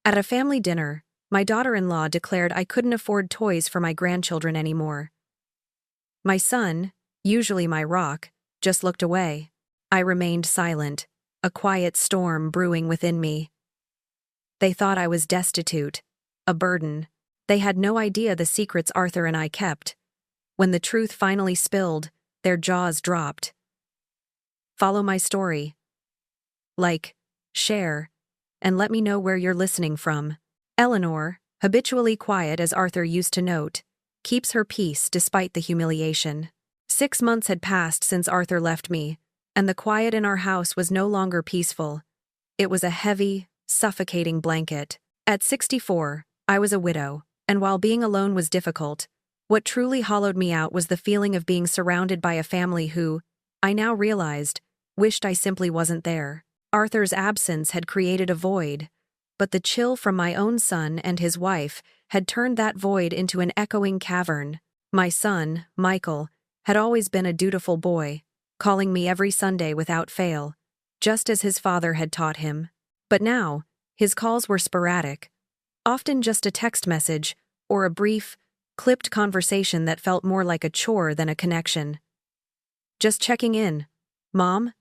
At a family dinner, my daughter-in-law declared I couldn't afford toys for my grandchildren anymore. My son, usually my rock, just looked away. I remained silent, a quiet storm brewing within me. They thought I was destitute, a burden. They had no idea the secrets Arthur and I kept. When the truth finally spilled, their jaws dropped. Follow my story. Like, share, and let me know where you're listening from. Eleanor, habitually quiet as Arthur used to note, keeps her peace despite the humiliation. 6 months had passed since Arthur left me, and the quiet in our house was no longer peaceful. It was a heavy, suffocating blanket. At 64, I was a widow, and while being alone was difficult, what truly hollowed me out was the feeling of being surrounded by a family who, I now realized, wished I simply wasn't there. Arthur's absence had created a void, but the chill from my own son and his wife had turned that void into an echoing cavern. My son, Michael, had always been a dutiful boy, calling me every Sunday without fail, just as his father had taught him. But now, his calls were sporadic, often just a text message or a brief, clipped conversation that felt more like a chore than a connection. "Just checking in. Mom?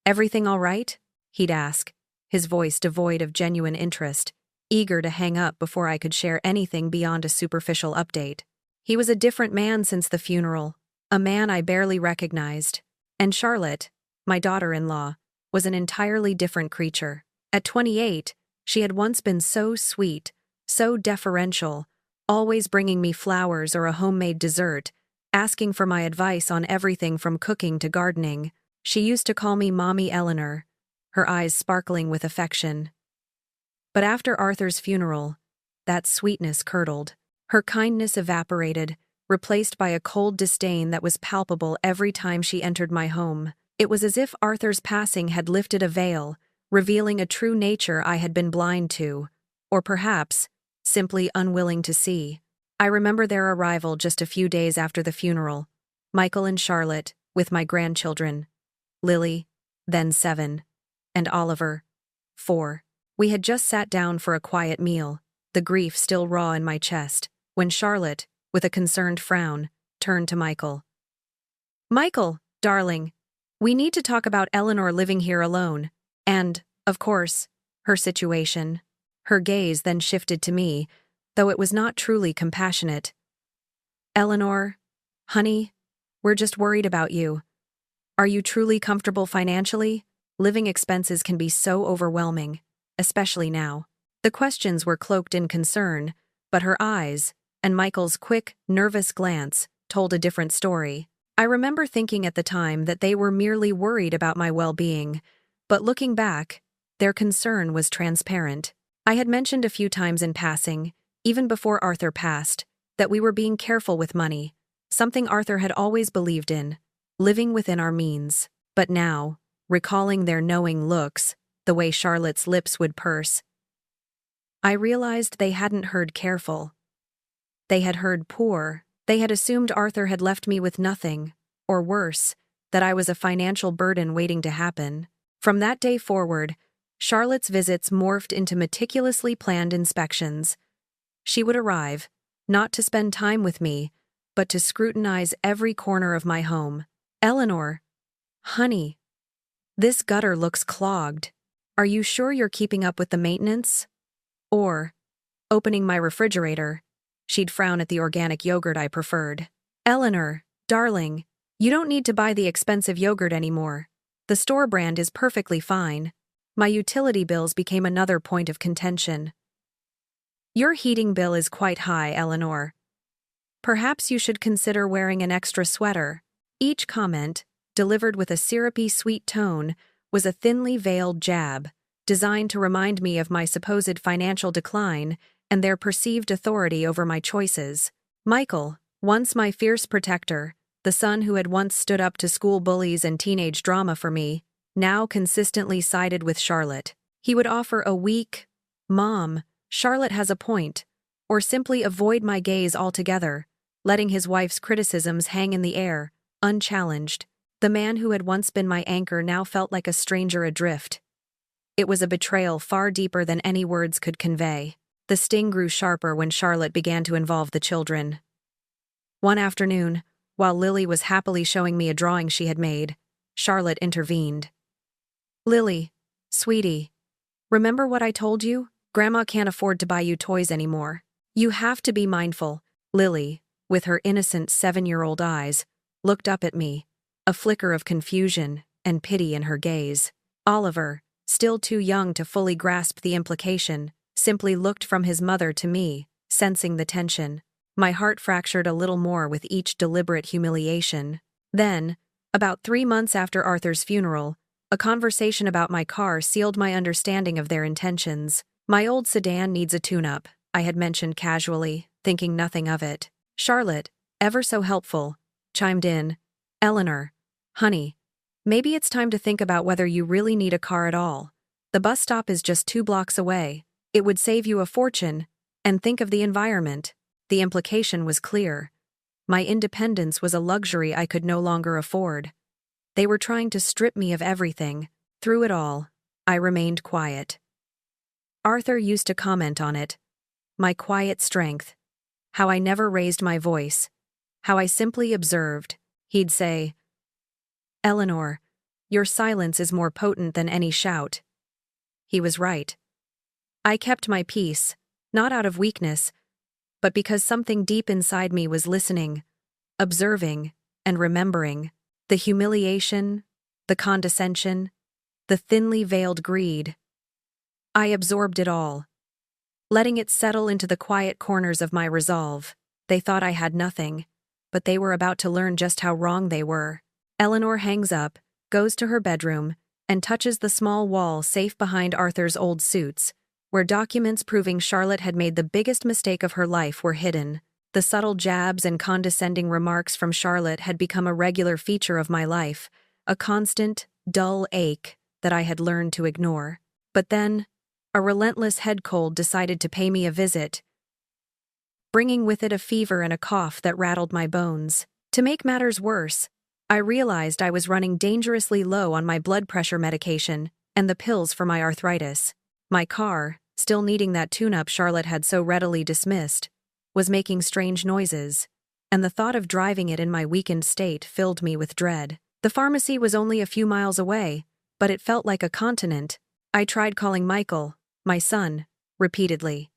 Everything all right?" he'd ask, his voice devoid of genuine interest, eager to hang up before I could share anything beyond a superficial update. He was a different man since the funeral, a man I barely recognized. And Charlotte, my daughter-in-law, was an entirely different creature. At 28, she had once been so sweet, so deferential, always bringing me flowers or a homemade dessert, asking for my advice on everything from cooking to gardening. She used to call me Mommy Eleanor, her eyes sparkling with affection. But after Arthur's funeral, that sweetness curdled. Her kindness evaporated, replaced by a cold disdain that was palpable every time she entered my home. It was as if Arthur's passing had lifted a veil, revealing a true nature I had been blind to, or perhaps, simply unwilling to see. I remember their arrival just a few days after the funeral, Michael and Charlotte, with my grandchildren, Lily, then 7, and Oliver, 4. We had just sat down for a quiet meal, the grief still raw in my chest, when Charlotte, with a concerned frown, turned to Michael. "Michael, darling, we need to talk about Eleanor living here alone, and, of course, her situation." Her gaze then shifted to me, though it was not truly compassionate. "Eleanor, honey, we're just worried about you. Are you truly comfortable financially? Living expenses can be so overwhelming, especially now." The questions were cloaked in concern, but her eyes, and Michael's quick, nervous glance, told a different story. I remember thinking at the time that they were merely worried about my well-being, but looking back, their concern was transparent. I had mentioned a few times in passing, even before Arthur passed, that we were being careful with money, something Arthur had always believed in, living within our means. But now, recalling their knowing looks, the way Charlotte's lips would purse, I realized they hadn't heard careful. They had heard poor. They had assumed Arthur had left me with nothing, or worse, that I was a financial burden waiting to happen. From that day forward, Charlotte's visits morphed into meticulously planned inspections. She would arrive, not to spend time with me, but to scrutinize every corner of my home. "Eleanor, honey, this gutter looks clogged. Are you sure you're keeping up with the maintenance?" Or, opening my refrigerator, she'd frown at the organic yogurt I preferred. "Eleanor, darling, you don't need to buy the expensive yogurt anymore. The store brand is perfectly fine." My utility bills became another point of contention. "Your heating bill is quite high, Eleanor. Perhaps you should consider wearing an extra sweater." Each comment, delivered with a syrupy sweet tone, was a thinly veiled jab, designed to remind me of my supposed financial decline and their perceived authority over my choices. Michael, once my fierce protector, the son who had once stood up to school bullies and teenage drama for me, now consistently sided with Charlotte. He would offer a weak, "Mom, Charlotte has a point," or simply avoid my gaze altogether, letting his wife's criticisms hang in the air, unchallenged. The man who had once been my anchor now felt like a stranger adrift. It was a betrayal far deeper than any words could convey. The sting grew sharper when Charlotte began to involve the children. One afternoon, while Lily was happily showing me a drawing she had made, Charlotte intervened. "Lily, sweetie, remember what I told you? Grandma can't afford to buy you toys anymore. You have to be mindful." Lily, with her innocent 7-year-old eyes, looked up at me, a flicker of confusion and pity in her gaze. Oliver, still too young to fully grasp the implication, simply looked from his mother to me, sensing the tension. My heart fractured a little more with each deliberate humiliation. Then, about 3 months after Arthur's funeral, a conversation about my car sealed my understanding of their intentions. "My old sedan needs a tune-up," I had mentioned casually, thinking nothing of it. Charlotte, ever so helpful, chimed in, "Eleanor, honey, maybe it's time to think about whether you really need a car at all. The bus stop is just 2 blocks away. It would save you a fortune, and think of the environment." The implication was clear. My independence was a luxury I could no longer afford. They were trying to strip me of everything. Through it all, I remained quiet. Arthur used to comment on it. My quiet strength. How I never raised my voice. How I simply observed. He'd say, "Eleanor, your silence is more potent than any shout." He was right. I kept my peace, not out of weakness, but because something deep inside me was listening, observing, and remembering. The humiliation, the condescension, the thinly veiled greed. I absorbed it all, letting it settle into the quiet corners of my resolve. They thought I had nothing, but they were about to learn just how wrong they were. Eleanor hangs up, goes to her bedroom, and touches the small wall safe behind Arthur's old suits, where documents proving Charlotte had made the biggest mistake of her life were hidden. The subtle jabs and condescending remarks from Charlotte had become a regular feature of my life, a constant, dull ache that I had learned to ignore. But then, a relentless head cold decided to pay me a visit, bringing with it a fever and a cough that rattled my bones. To make matters worse, I realized I was running dangerously low on my blood pressure medication and the pills for my arthritis. My car, still needing that tune-up Charlotte had so readily dismissed, was making strange noises, and the thought of driving it in my weakened state filled me with dread. The pharmacy was only a few miles away, but it felt like a continent. I tried calling Michael, my son, repeatedly.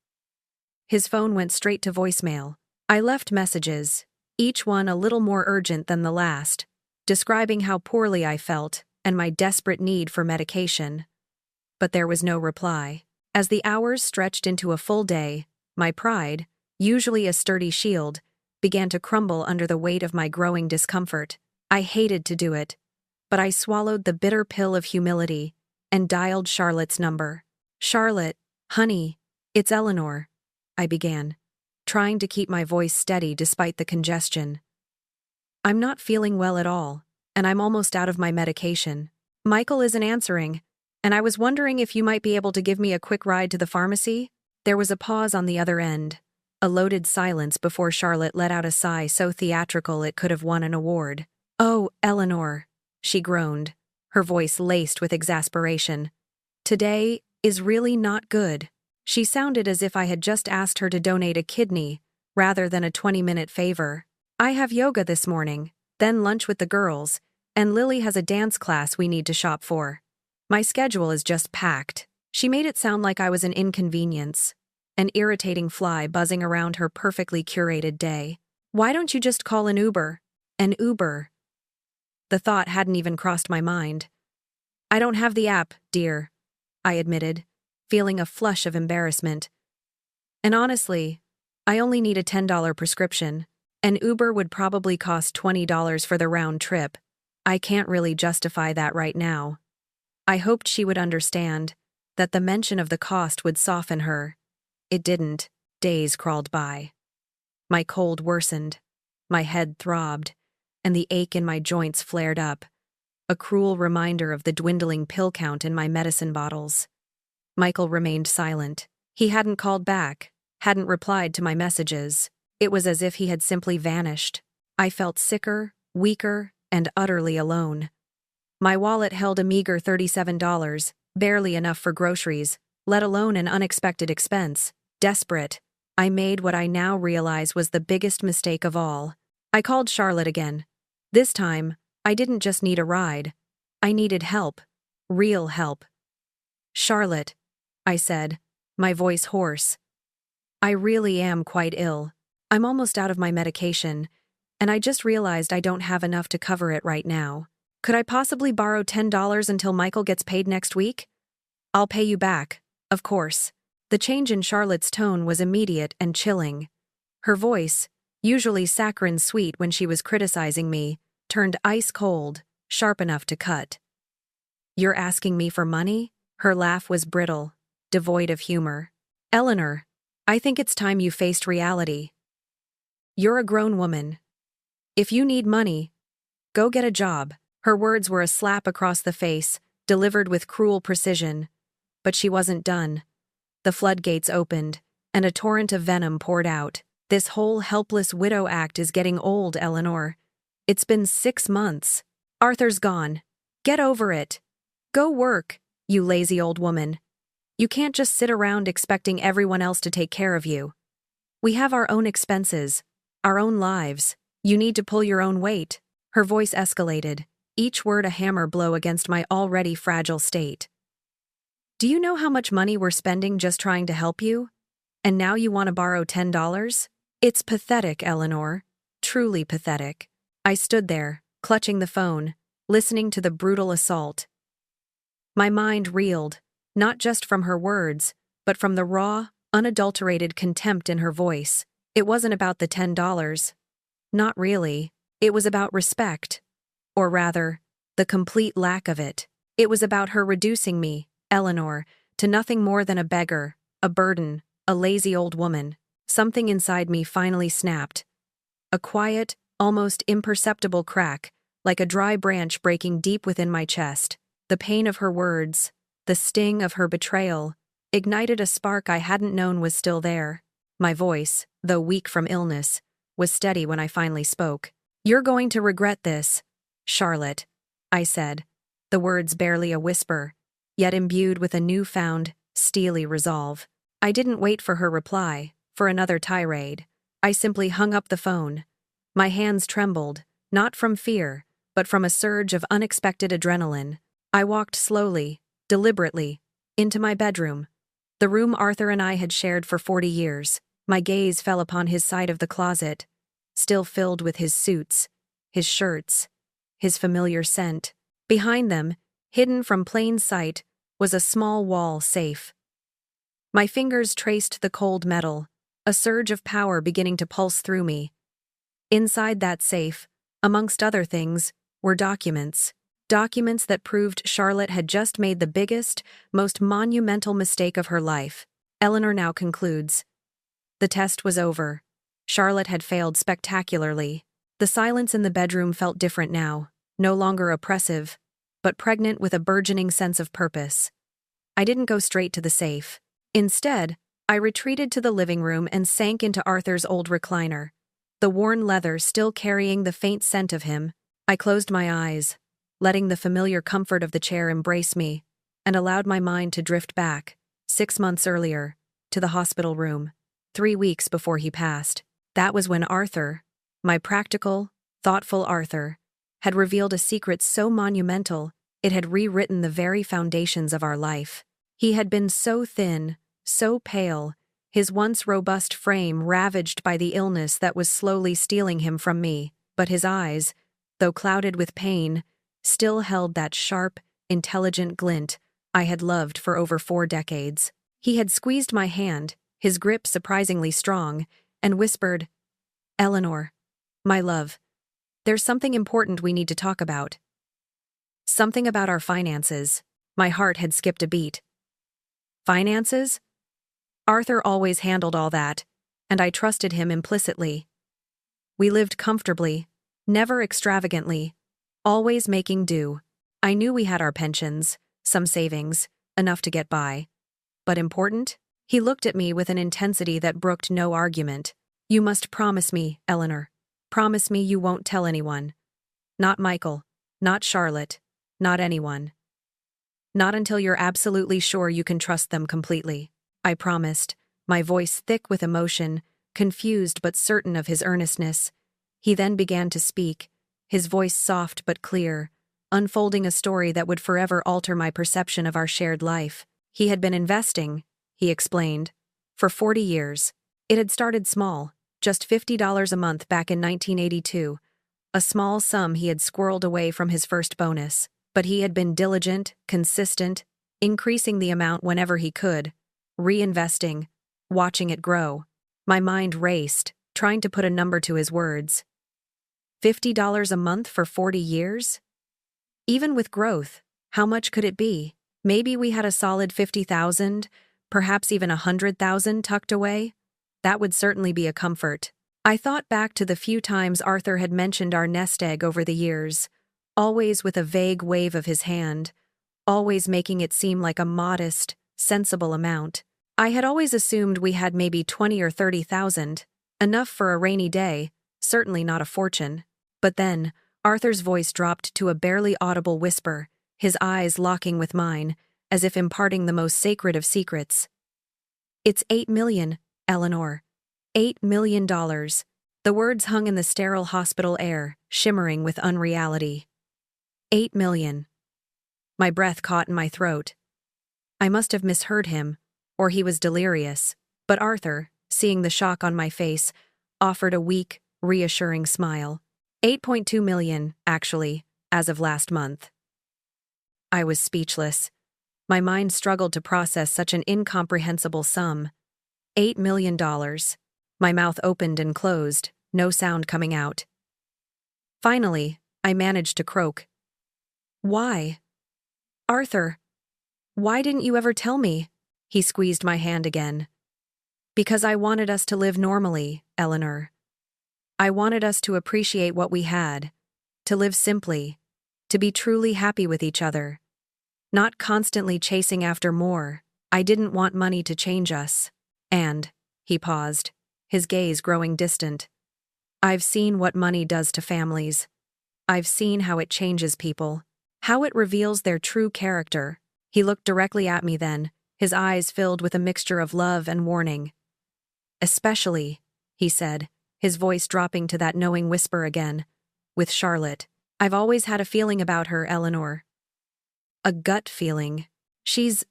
His phone went straight to voicemail. I left messages, each one a little more urgent than the last, describing how poorly I felt and my desperate need for medication. But there was no reply. As the hours stretched into a full day, my pride, usually a sturdy shield, began to crumble under the weight of my growing discomfort. I hated to do it, but I swallowed the bitter pill of humility and dialed Charlotte's number. "Charlotte, honey, it's Eleanor," I began, trying to keep my voice steady despite the congestion. "I'm not feeling well at all, and I'm almost out of my medication. Michael isn't answering, and I was wondering if you might be able to give me a quick ride to the pharmacy." There was a pause on the other end, a loaded silence before Charlotte let out a sigh so theatrical it could have won an award. "Oh, Eleanor," she groaned, her voice laced with exasperation. "Today is really not good." She sounded as if I had just asked her to donate a kidney, rather than a 20-minute favor. "I have yoga this morning, then lunch with the girls, and Lily has a dance class we need to shop for. My schedule is just packed." She made it sound like I was an inconvenience, an irritating fly buzzing around her perfectly curated day. "Why don't you just call an Uber?" An Uber? The thought hadn't even crossed my mind. "I don't have the app, dear," I admitted, feeling a flush of embarrassment. "And honestly, I only need a $10 prescription. An Uber would probably cost $20 for the round trip. I can't really justify that right now." I hoped she would understand, that the mention of the cost would soften her. It didn't. Days crawled by. My cold worsened, my head throbbed, and the ache in my joints flared up, a cruel reminder of the dwindling pill count in my medicine bottles. Michael remained silent. He hadn't called back, hadn't replied to my messages. It was as if he had simply vanished. I felt sicker, weaker, and utterly alone. My wallet held a meager $37, Barely enough for groceries, let alone an unexpected expense. Desperate, I made what I now realize was the biggest mistake of all. I called Charlotte again. This time, I didn't just need a ride. I needed help. Real help. "Charlotte," I said, my voice hoarse. "I really am quite ill. I'm almost out of my medication, and I just realized I don't have enough to cover it right now. Could I possibly borrow $10 until Michael gets paid next week? I'll pay you back, of course." The change in Charlotte's tone was immediate and chilling. Her voice, usually saccharine sweet when she was criticizing me, turned ice cold, sharp enough to cut. "You're asking me for money?" Her laugh was brittle, devoid of humor. "Eleanor, I think it's time you faced reality. You're a grown woman. If you need money, go get a job." Her words were a slap across the face, delivered with cruel precision. But she wasn't done. The floodgates opened, and a torrent of venom poured out. "This whole helpless widow act is getting old, Eleanor. It's been 6 months. Arthur's gone. Get over it. Go work, you lazy old woman. You can't just sit around expecting everyone else to take care of you. We have our own expenses, our own lives. You need to pull your own weight." Her voice escalated, each word a hammer blow against my already fragile state. "Do you know how much money we're spending just trying to help you? And now you want to borrow $10? It's pathetic, Eleanor. Truly pathetic." I stood there, clutching the phone, listening to the brutal assault. My mind reeled, not just from her words, but from the raw, unadulterated contempt in her voice. It wasn't about the $10. Not really. It was about respect. Or rather, the complete lack of it. It was about her reducing me, Eleanor, to nothing more than a beggar, a burden, a lazy old woman. Something inside me finally snapped. A quiet, almost imperceptible crack, like a dry branch breaking deep within my chest. The pain of her words, the sting of her betrayal, ignited a spark I hadn't known was still there. My voice, though weak from illness, was steady when I finally spoke. "You're going to regret this, Charlotte," I said, the words barely a whisper, yet imbued with a newfound, steely resolve. I didn't wait for her reply, for another tirade. I simply hung up the phone. My hands trembled, not from fear, but from a surge of unexpected adrenaline. I walked slowly, deliberately, into my bedroom, the room Arthur and I had shared for 40 years. My gaze fell upon his side of the closet, still filled with his suits, his shirts, his familiar scent. Behind them, hidden from plain sight, was a small wall safe. My fingers traced the cold metal, a surge of power beginning to pulse through me. Inside that safe, amongst other things, were documents. Documents that proved Charlotte had just made the biggest, most monumental mistake of her life. Eleanor now concludes. The test was over. Charlotte had failed spectacularly. The silence in the bedroom felt different now, no longer oppressive, but pregnant with a burgeoning sense of purpose. I didn't go straight to the safe. Instead, I retreated to the living room and sank into Arthur's old recliner, the worn leather still carrying the faint scent of him. I closed my eyes, letting the familiar comfort of the chair embrace me, and allowed my mind to drift back, 6 months earlier, to the hospital room, 3 weeks before he passed. That was when Arthur, my practical, thoughtful Arthur, had revealed a secret so monumental it had rewritten the very foundations of our life. He had been so thin, so pale, his once robust frame ravaged by the illness that was slowly stealing him from me, but his eyes, though clouded with pain, still held that sharp, intelligent glint I had loved for over 4 decades. He had squeezed my hand, his grip surprisingly strong, and whispered, "Eleanor, my love, there's something important we need to talk about." Something about our finances. My heart had skipped a beat. Finances? Arthur always handled all that, and I trusted him implicitly. We lived comfortably, never extravagantly, always making do. I knew we had our pensions, some savings, enough to get by. But important? He looked at me with an intensity that brooked no argument. "You must promise me, Eleanor. Promise me you won't tell anyone. Not Michael, not Charlotte, not anyone." Not until you're absolutely sure you can trust them completely. I promised, my voice thick with emotion, confused but certain of his earnestness. He then began to speak, his voice soft but clear, unfolding a story that would forever alter my perception of our shared life. He had been investing, he explained, for 40 years. It had started small, just $50 a month back in 1982, a small sum he had squirreled away from his first bonus. But he had been diligent, consistent, increasing the amount whenever he could, reinvesting, watching it grow. My mind raced, trying to put a number to his words. $50 a month for 40 years? Even with growth, how much could it be? Maybe we had a solid 50,000, perhaps even 100,000 tucked away? That would certainly be a comfort. I thought back to the few times Arthur had mentioned our nest egg over the years, always with a vague wave of his hand, always making it seem like a modest, sensible amount. I had always assumed we had maybe 20 or 30,000, enough for a rainy day, certainly not a fortune. But then, Arthur's voice dropped to a barely audible whisper, his eyes locking with mine, as if imparting the most sacred of secrets. "It's $8 million, Eleanor. $8 million. The words hung in the sterile hospital air, shimmering with unreality. 8 million. My breath caught in my throat. I must have misheard him, or he was delirious, but Arthur, seeing the shock on my face, offered a weak, reassuring smile. 8.2 million, actually, as of last month. I was speechless. My mind struggled to process such an incomprehensible sum. $8 million. My mouth opened and closed, no sound coming out. Finally, I managed to croak. "Why? Arthur, why didn't you ever tell me?" He squeezed my hand again. "Because I wanted us to live normally, Eleanor. I wanted us to appreciate what we had, to live simply, to be truly happy with each other. Not constantly chasing after more. I didn't want money to change us. And," he paused, his gaze growing distant, "I've seen what money does to families. I've seen how it changes people. How it reveals their true character." He looked directly at me then, his eyes filled with a mixture of love and warning. "Especially," he said, his voice dropping to that knowing whisper again, "with Charlotte. I've always had a feeling about her, Eleanor. A gut feeling. She's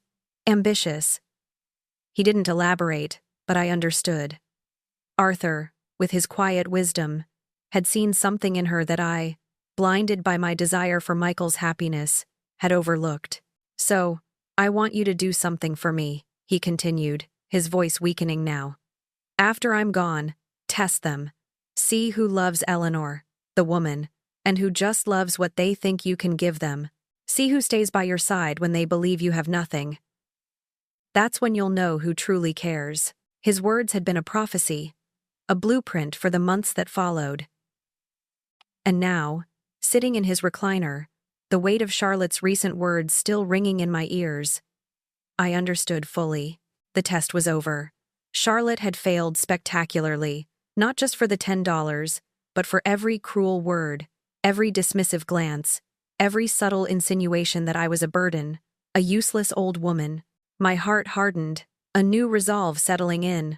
ambitious." He didn't elaborate, but I understood. Arthur, with his quiet wisdom, had seen something in her that I, blinded by my desire for Michael's happiness, had overlooked. "So, I want you to do something for me," he continued, his voice weakening now. "After I'm gone, test them. See who loves Eleanor, the woman, and who just loves what they think you can give them. See who stays by your side when they believe you have nothing. That's when you'll know who truly cares." His words had been a prophecy, a blueprint for the months that followed. And now, sitting in his recliner, the weight of Charlotte's recent words still ringing in my ears, I understood fully. The test was over. Charlotte had failed spectacularly, not just for the $10, but for every cruel word, every dismissive glance, every subtle insinuation that I was a burden, a useless old woman. My heart hardened, a new resolve settling in.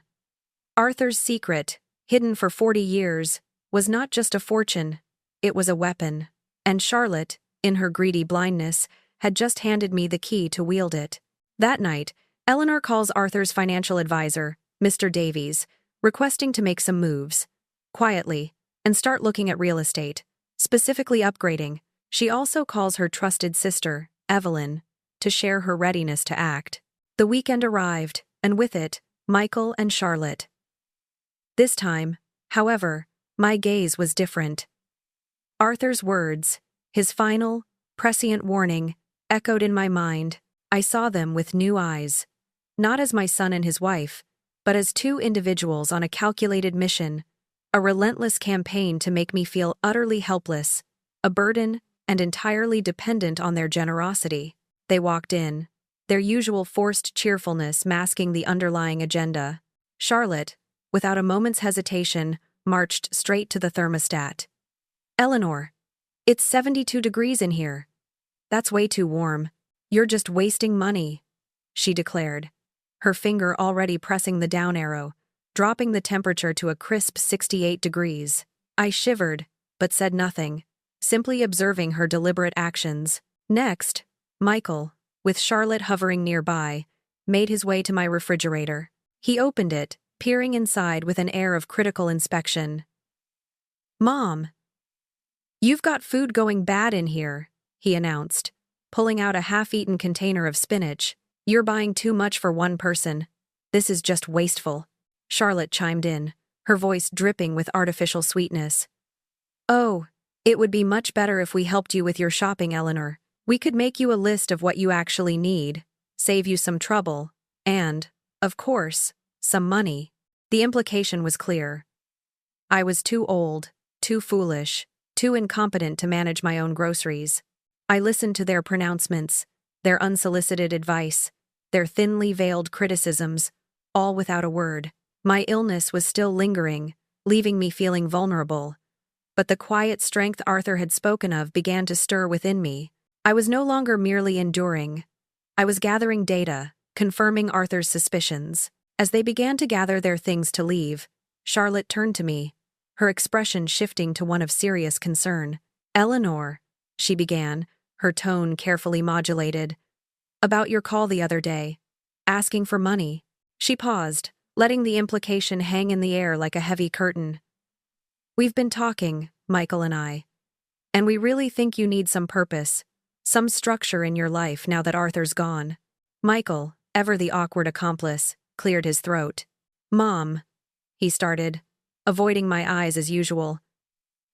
Arthur's secret, hidden for 40 years, was not just a fortune, it was a weapon. And Charlotte, in her greedy blindness, had just handed me the key to wield it. That night, Eleanor calls Arthur's financial advisor, Mr. Davies, requesting to make some moves, quietly, and start looking at real estate, specifically upgrading. She also calls her trusted sister, Evelyn, to share her readiness to act. The weekend arrived, and with it, Michael and Charlotte. This time, however, my gaze was different. Arthur's words, his final, prescient warning, echoed in my mind. I saw them with new eyes, not as my son and his wife, but as two individuals on a calculated mission, a relentless campaign to make me feel utterly helpless, a burden, and entirely dependent on their generosity. They walked in, their usual forced cheerfulness masking the underlying agenda. Charlotte, without a moment's hesitation, marched straight to the thermostat. "Eleanor, it's 72 degrees in here. That's way too warm. "You're just wasting money," she declared, her finger already pressing the down arrow, dropping the temperature to a crisp 68 degrees. I shivered, but said nothing, simply observing her deliberate actions. Next, Michael, with Charlotte hovering nearby, made his way to my refrigerator. He opened it, peering inside with an air of critical inspection. "Mom, you've got food going bad in here," he announced, pulling out a half-eaten container of spinach. "You're buying too much for one person. This is just wasteful," Charlotte chimed in, her voice dripping with artificial sweetness. "Oh, it would be much better if we helped you with your shopping, Eleanor. We could make you a list of what you actually need, save you some trouble, and, of course, some money." The implication was clear. I was too old, too foolish, too incompetent to manage my own groceries. I listened to their pronouncements, their unsolicited advice, their thinly veiled criticisms, all without a word. My illness was still lingering, leaving me feeling vulnerable. But the quiet strength Arthur had spoken of began to stir within me. I was no longer merely enduring. I was gathering data, confirming Arthur's suspicions. As they began to gather their things to leave, Charlotte turned to me, her expression shifting to one of serious concern. "Eleanor," she began, her tone carefully modulated, "about your call the other day, asking for money." She paused, letting the implication hang in the air like a heavy curtain. "We've been talking, Michael and I, and we really think you need some purpose, some structure in your life now that Arthur's gone." Michael, ever the awkward accomplice, cleared his throat. "Mom," he started, avoiding my eyes as usual.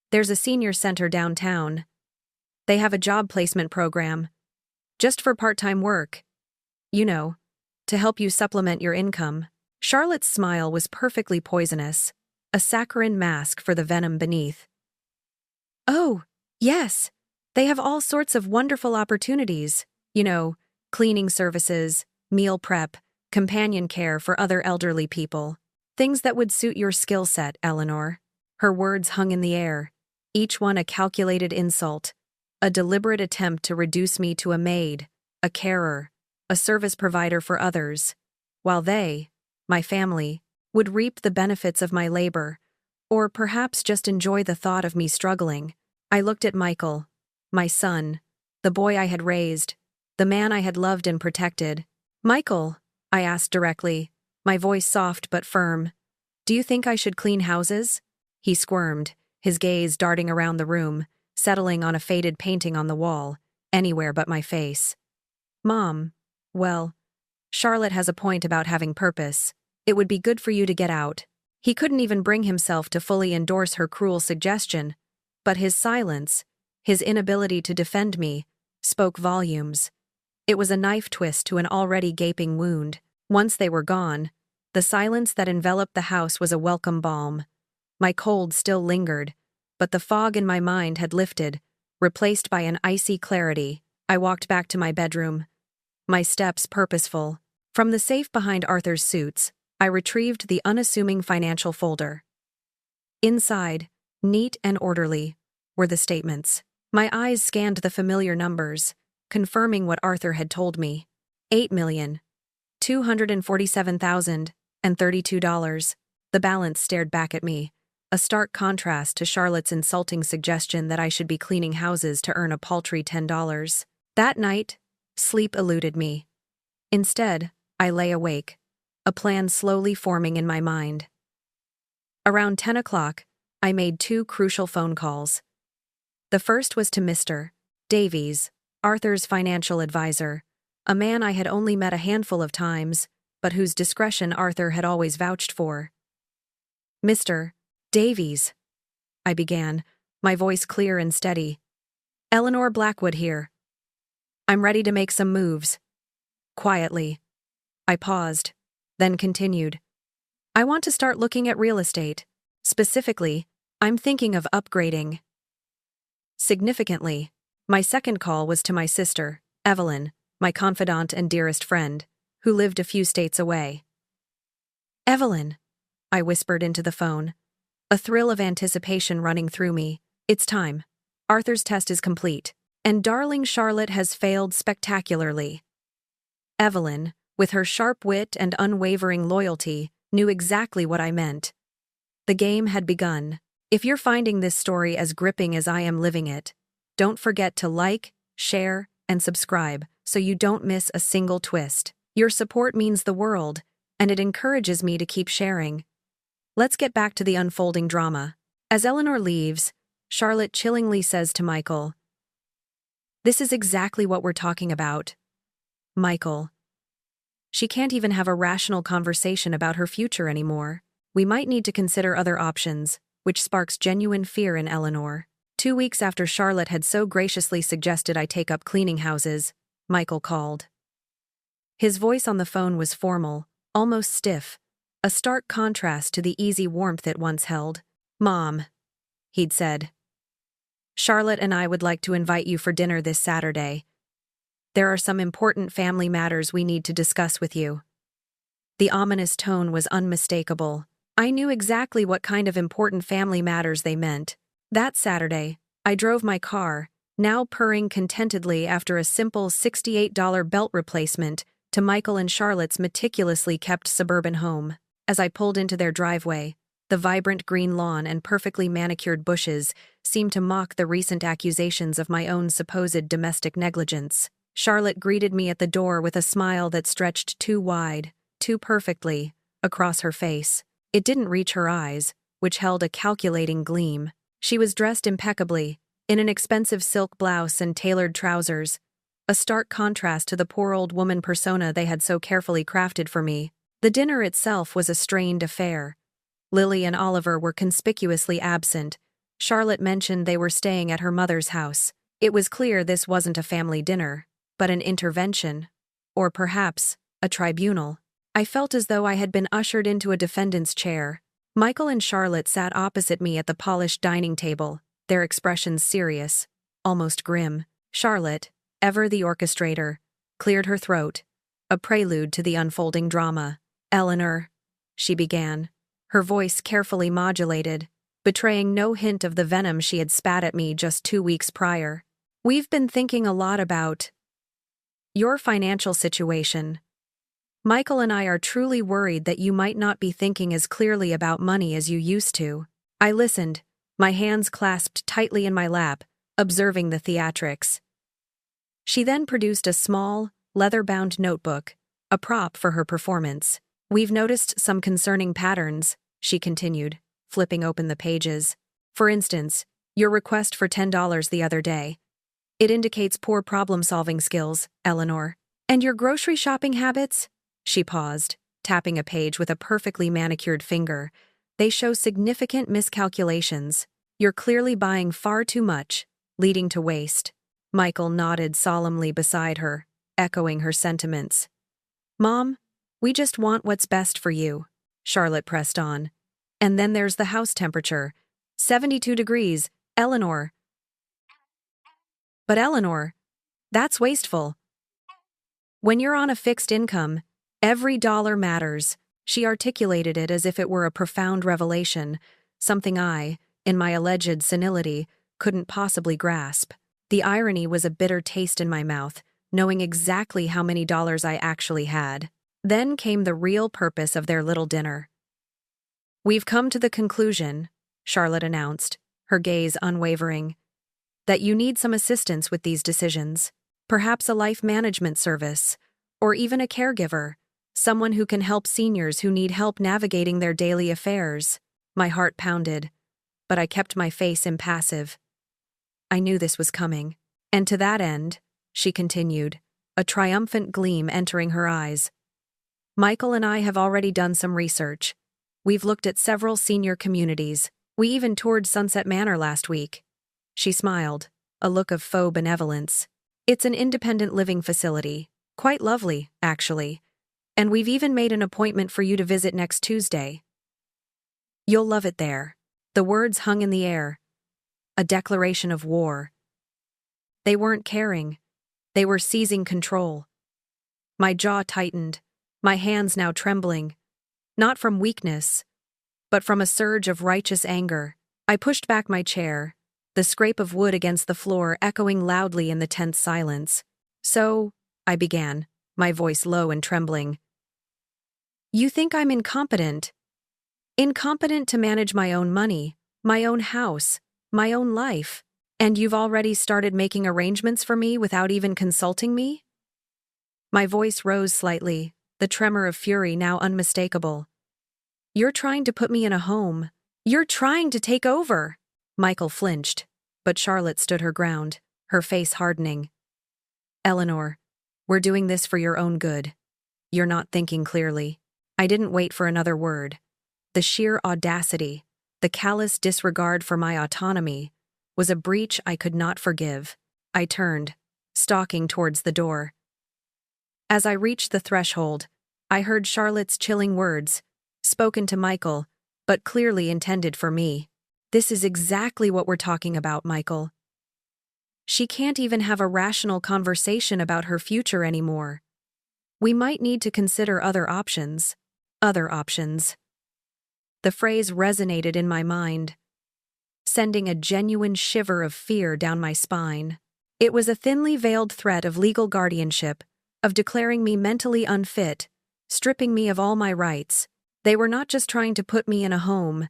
"There's a senior center downtown. They have a job placement program, just for part-time work. You know, to help you supplement your income." Charlotte's smile was perfectly poisonous, a saccharine mask for the venom beneath. "Oh, yes. They have all sorts of wonderful opportunities. You know, cleaning services, meal prep, companion care for other elderly people. Things that would suit your skill set, Eleanor." Her words hung in the air, each one a calculated insult, a deliberate attempt to reduce me to a maid, a carer, a service provider for others, while they, my family, would reap the benefits of my labor, or perhaps just enjoy the thought of me struggling. I looked at Michael, my son, the boy I had raised, the man I had loved and protected. "Michael," I asked directly, my voice soft but firm, "do you think I should clean houses?" He squirmed, his gaze darting around the room, settling on a faded painting on the wall, anywhere but my face. "Mom, well, Charlotte has a point about having purpose. It would be good for you to get out." He couldn't even bring himself to fully endorse her cruel suggestion, but his silence, his inability to defend me, spoke volumes. It was a knife twist to an already gaping wound. Once they were gone, the silence that enveloped the house was a welcome balm. My cold still lingered, but the fog in my mind had lifted, replaced by an icy clarity. I walked back to my bedroom, my steps purposeful. From the safe behind Arthur's suits, I retrieved the unassuming financial folder. Inside, neat and orderly, were the statements. My eyes scanned the familiar numbers, confirming what Arthur had told me. $8,247,032. The balance stared back at me, a stark contrast to Charlotte's insulting suggestion that I should be cleaning houses to earn a paltry $10. That night, sleep eluded me. Instead, I lay awake, a plan slowly forming in my mind. Around 10 o'clock, I made two crucial phone calls. The first was to Mr. Davies, Arthur's financial advisor, a man I had only met a handful of times, but whose discretion Arthur had always vouched for. "Mr. Davies," I began, my voice clear and steady. "Eleanor Blackwood here. I'm ready to make some moves." Quietly. I paused, then continued. "I want to start looking at real estate. Specifically, I'm thinking of upgrading." Significantly, my second call was to my sister, Evelyn, my confidant and dearest friend, who lived a few states away. "Evelyn," I whispered into the phone, a thrill of anticipation running through me. "It's time. Arthur's test is complete. And darling Charlotte has failed spectacularly. Evelyn, with her sharp wit and unwavering loyalty, knew exactly what I meant. The game had begun. If you're finding this story as gripping as I am living it, don't forget to like, share, and subscribe so you don't miss a single twist. Your support means the world, and it encourages me to keep sharing. Let's get back to the unfolding drama. As Eleanor leaves, Charlotte chillingly says to Michael, "This is exactly what we're talking about." Michael. She can't even have a rational conversation about her future anymore. We might need to consider other options, which sparks genuine fear in Eleanor. 2 weeks after Charlotte had so graciously suggested I take up cleaning houses, Michael called. His voice on the phone was formal, almost stiff, a stark contrast to the easy warmth it once held. "Mom," he'd said, "Charlotte and I would like to invite you for dinner this Saturday. There are some important family matters we need to discuss with you." The ominous tone was unmistakable. I knew exactly what kind of important family matters they meant. That Saturday, I drove my car, now purring contentedly after a simple $68 belt replacement, to Michael and Charlotte's meticulously kept suburban home. As I pulled into their driveway, the vibrant green lawn and perfectly manicured bushes seemed to mock the recent accusations of my own supposed domestic negligence. Charlotte greeted me at the door with a smile that stretched too wide, too perfectly, across her face. It didn't reach her eyes, which held a calculating gleam. She was dressed impeccably, in an expensive silk blouse and tailored trousers, a stark contrast to the poor old woman persona they had so carefully crafted for me. The dinner itself was a strained affair. Lily and Oliver were conspicuously absent. Charlotte mentioned they were staying at her mother's house. It was clear this wasn't a family dinner, but an intervention. Or perhaps, a tribunal. I felt as though I had been ushered into a defendant's chair. Michael and Charlotte sat opposite me at the polished dining table, their expressions serious, almost grim. Charlotte, ever the orchestrator, cleared her throat, a prelude to the unfolding drama. "Eleanor," she began, her voice carefully modulated, betraying no hint of the venom she had spat at me just 2 weeks prior. "We've been thinking a lot about your financial situation. Michael and I are truly worried that you might not be thinking as clearly about money as you used to." I listened, my hands clasped tightly in my lap, observing the theatrics. She then produced a small, leather-bound notebook, a prop for her performance. "We've noticed some concerning patterns," she continued, flipping open the pages. "For instance, your request for $10 the other day. It indicates poor problem-solving skills, Eleanor. And your grocery shopping habits?" She paused, tapping a page with a perfectly manicured finger. "They show significant miscalculations. You're clearly buying far too much, leading to waste." Michael nodded solemnly beside her, echoing her sentiments. "Mom, we just want what's best for you," Charlotte pressed on. "And then there's the house temperature. 72 degrees, Eleanor." "But Eleanor, that's wasteful. When you're on a fixed income, every dollar matters." She articulated it as if it were a profound revelation, something I, in my alleged senility, couldn't possibly grasp. The irony was a bitter taste in my mouth, knowing exactly how many dollars I actually had. Then came the real purpose of their little dinner. "We've come to the conclusion," Charlotte announced, her gaze unwavering, "that you need some assistance with these decisions. Perhaps a life management service, or even a caregiver, someone who can help seniors who need help navigating their daily affairs." My heart pounded, but I kept my face impassive. I knew this was coming. "And to that end," she continued, a triumphant gleam entering her eyes, "Michael and I have already done some research. We've looked at several senior communities. We even toured Sunset Manor last week." She smiled, a look of faux benevolence. "It's an independent living facility. Quite lovely, actually. And we've even made an appointment for you to visit next Tuesday. You'll love it there." The words hung in the air. A declaration of war. They weren't caring. They were seizing control. My jaw tightened, my hands now trembling. Not from weakness, but from a surge of righteous anger. I pushed back my chair, the scrape of wood against the floor echoing loudly in the tense silence. "So," I began, my voice low and trembling. "You think I'm incompetent? Incompetent to manage my own money, my own house, my own life, and you've already started making arrangements for me without even consulting me?" My voice rose slightly, the tremor of fury now unmistakable. "You're trying to put me in a home. You're trying to take over." Michael flinched, but Charlotte stood her ground, her face hardening. "Eleanor, we're doing this for your own good. You're not thinking clearly." I didn't wait for another word. The sheer audacity, the callous disregard for my autonomy, was a breach I could not forgive. I turned, stalking towards the door. As I reached the threshold, I heard Charlotte's chilling words, spoken to Michael, but clearly intended for me. "This is exactly what we're talking about, Michael. She can't even have a rational conversation about her future anymore. We might need to consider other options." Other options. The phrase resonated in my mind, sending a genuine shiver of fear down my spine. It was a thinly veiled threat of legal guardianship, of declaring me mentally unfit, stripping me of all my rights. They were not just trying to put me in a home,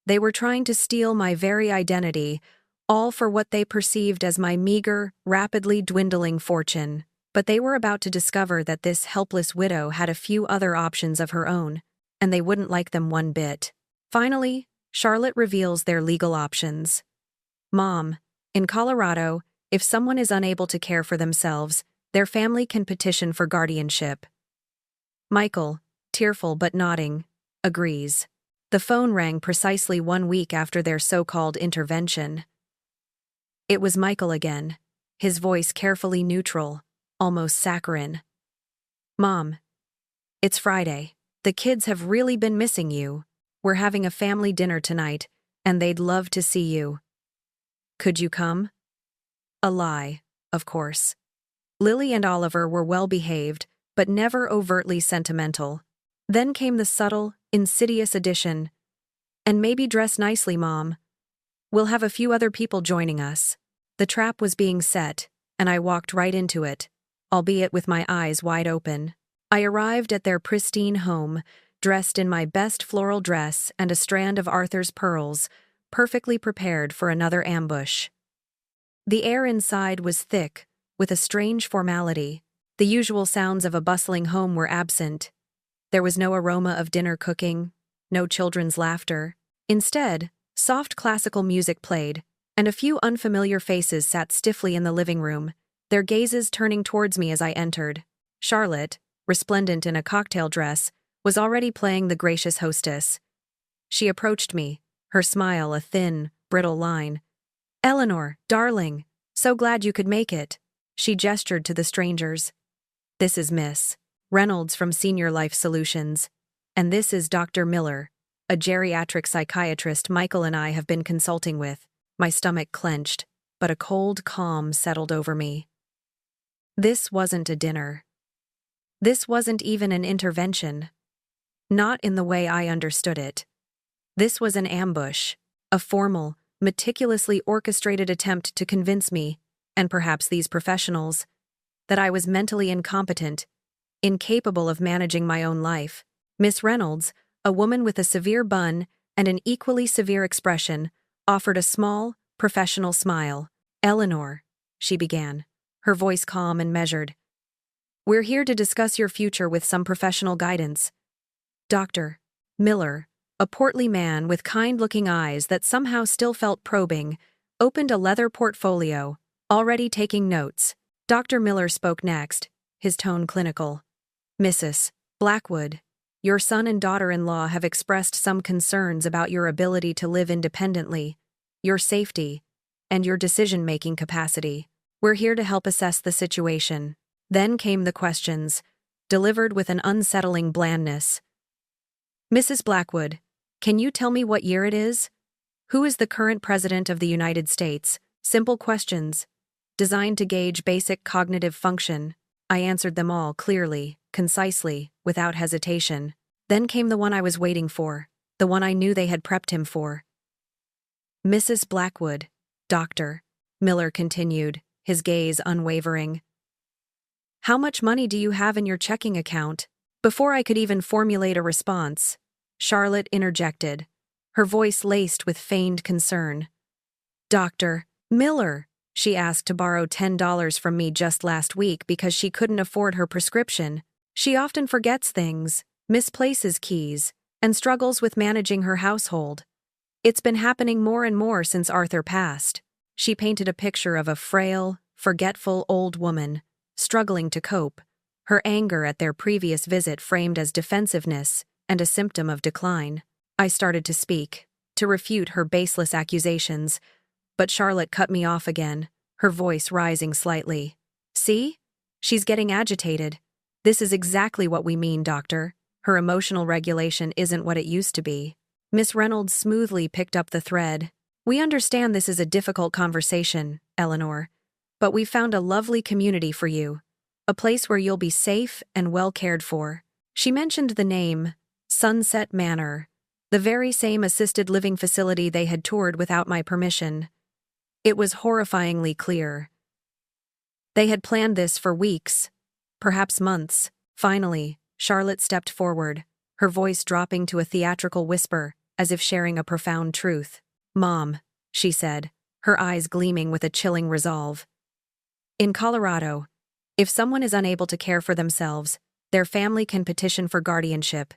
they were trying to steal my very identity, all for what they perceived as my meager, rapidly dwindling fortune. But they were about to discover that this helpless widow had a few other options of her own, and they wouldn't like them one bit. Finally, Charlotte reveals their legal options. "Mom, in Colorado, if someone is unable to care for themselves, their family can petition for guardianship." Michael, tearful but nodding, agrees. The phone rang precisely 1 week after their so-called intervention. It was Michael again, his voice carefully neutral, almost saccharine. "Mom, it's Friday. The kids have really been missing you. We're having a family dinner tonight, and they'd love to see you. Could you come?" A lie, of course. Lily and Oliver were well-behaved, but never overtly sentimental. Then came the subtle, insidious addition. "And maybe dress nicely, Mom. We'll have a few other people joining us." The trap was being set, and I walked right into it, albeit with my eyes wide open. I arrived at their pristine home, dressed in my best floral dress and a strand of Arthur's pearls, perfectly prepared for another ambush. The air inside was thick, with a strange formality. The usual sounds of a bustling home were absent. There was no aroma of dinner cooking, no children's laughter. Instead, soft classical music played, and a few unfamiliar faces sat stiffly in the living room, their gazes turning towards me as I entered. Charlotte, resplendent in a cocktail dress, was already playing the gracious hostess. She approached me, her smile a thin, brittle line. "Eleanor, darling, so glad you could make it." She gestured to the strangers. "This is Miss Reynolds from Senior Life Solutions, and this is Dr. Miller, a geriatric psychiatrist Michael and I have been consulting with." My stomach clenched, but a cold calm settled over me. This wasn't a dinner. This wasn't even an intervention. Not in the way I understood it. This was an ambush, a formal, meticulously orchestrated attempt to convince me, and perhaps these professionals, that I was mentally incompetent, incapable of managing my own life. Miss Reynolds, a woman with a severe bun and an equally severe expression, offered a small, professional smile. "Eleanor," she began, her voice calm and measured, "we're here to discuss your future with some professional guidance." Dr. Miller, a portly man with kind-looking eyes that somehow still felt probing, opened a leather portfolio, already taking notes. Dr. Miller spoke next, his tone clinical. "Mrs. Blackwood, your son and daughter-in-law have expressed some concerns about your ability to live independently, your safety, and your decision-making capacity. We're here to help assess the situation." Then came the questions, delivered with an unsettling blandness. "Mrs. Blackwood, can you tell me what year it is? Who is the current president of the United States?" Simple questions, designed to gauge basic cognitive function. I answered them all clearly, concisely, without hesitation. Then came the one I was waiting for, the one I knew they had prepped him for. "Mrs. Blackwood," Doctor, Miller continued, his gaze unwavering. How much money do you have in your checking account? Before I could even formulate a response, Charlotte interjected, her voice laced with feigned concern. Dr. Miller, she asked to borrow $10 from me just last week because she couldn't afford her prescription. She often forgets things, misplaces keys, and struggles with managing her household. It's been happening more and more since Arthur passed. She painted a picture of a frail, forgetful old woman, struggling to cope, her anger at their previous visit framed as defensiveness and a symptom of decline. I started to speak, to refute her baseless accusations, but Charlotte cut me off again, her voice rising slightly. See? She's getting agitated. This is exactly what we mean, Doctor. Her emotional regulation isn't what it used to be. Miss Reynolds smoothly picked up the thread. We understand this is a difficult conversation, Eleanor, but we've found a lovely community for you, a place where you'll be safe and well cared for. She mentioned the name, Sunset Manor, the very same assisted living facility they had toured without my permission. It was horrifyingly clear. They had planned this for weeks, perhaps months. Finally, Charlotte stepped forward, her voice dropping to a theatrical whisper, as if sharing a profound truth. Mom, she said, her eyes gleaming with a chilling resolve. In Colorado, if someone is unable to care for themselves, their family can petition for guardianship.